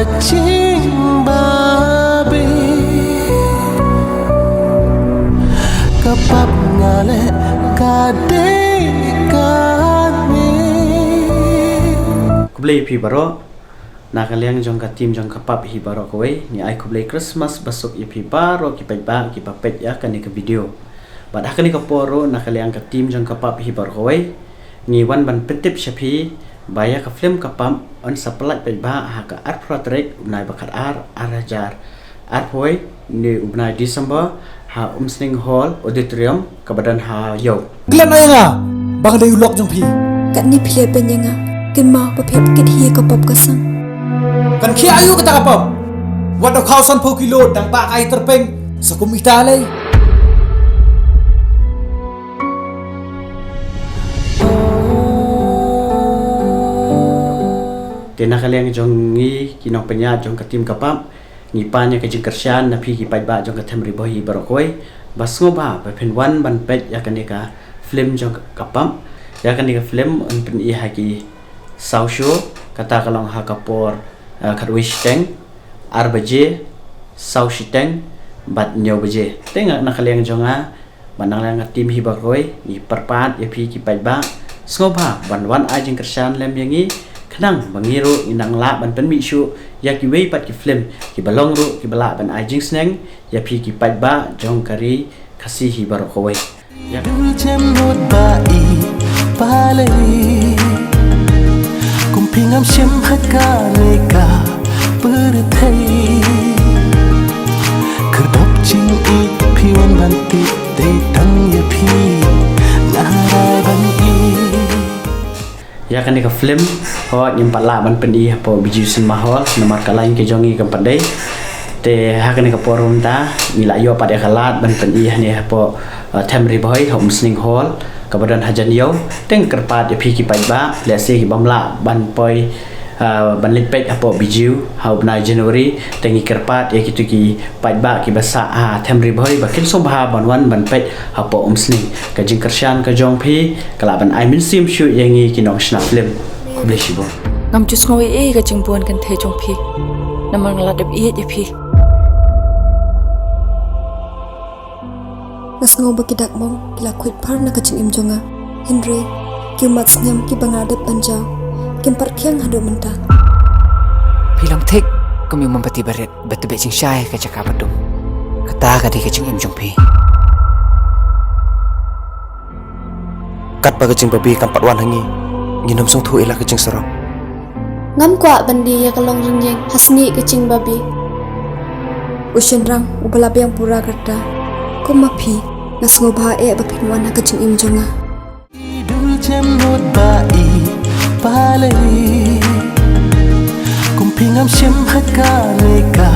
kacing babi kapap ngale kade kami kublai pi baro na kaliang jong ka tim jong kapap hi baro kowe ni ai kublai Christmas basuk i pi baro ki pet ki papet ya kan ka video bad hakani ka poro na kaliang ka tim jong kapap hi baro kowe ni wan ban petip shapi baya ka film kapam on saplat pet ha ka art project unai bakat arajar art hoy ni unai December ha umsning hall auditorium kabadan ha yo klan ay nga bang day ulok jong pi kat ni pile penyanga kin mau papet kit hi ka pop ka sang kan khi ayu ka ta pop wad do khausan po kilo dang ba kai terpeng sa kumita lay tena kaliang jong ngi kinong penya jong katim kapam ni panya ka jing kersian na pi ki pai ba jong ka them ribohi barokoi basngo ba pen wan ban pet ya kan ka film jong kapam ya kan ka film on pen i ha ki sau show kata kalong ha kapor kharwish teng arbaje sau shiteng bat nyo baje tenga na kaliang jong a banang lang tim hi barokoi ni perpat ya pi ki pai ba sngo ba ban wan a jing kersian lem yangi kenang bangiru inang la ban pen mi shu ya ki wei pat ki film ki balong ru ki bala ban ai jing sneng ya pi ki pat ba jong kari kasih hi baro kowe ya dul chem not bai pale kumpingam shem haka neka perthai kedop ching i piwan ban ti te tang ya pi ngarai ban i ya kan ka film ho nyem pala ban pendi po biju sen mahol nomor kalain ke jongi kan pandai te ha kan ka porum ta mila yo pada kalat ban pendi ni po temri boy home sning hall kabadan hajan yo teng kerpat ya phiki pai ba le se ki bamla ban poi ban lipet apo biju ha bna January tengi kerpat ya kitu ki pai ba ki basa temri boy bakin sobha ban wan ban pet apo sning ka jing kershan ka jong phi kala ban ai min sim shu yangi kinong sna film kublai shibo ngam chus ngoi e ka chingpon kan the jong phi namang la dep e je phi ngas ngo ba kidak mong kila khwit phar na ka ching im jonga Henry ki mat nyam ki banga de panjau kim par khyang hado menta Pilang thik kami mempati baret betebe ching syai ka cakap badum kata ka di ka ching im jong pi kat ba ka ching babi kan patwan hangi nginom song thu ela ka ching sarong ngam kwa bandi ya kalong ringyeng hasni kecing babi ushen rang ubala yang pura kerta ko mapi ngas ngo ba e ba pinwan na ka ching im jonga dul chem not bai pale kumpingam shem haka neka